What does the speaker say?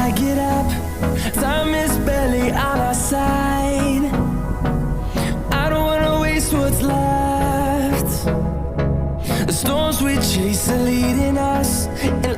I get up, time is barely on our side. I don't wanna waste what's left. The storms we chase are leading us in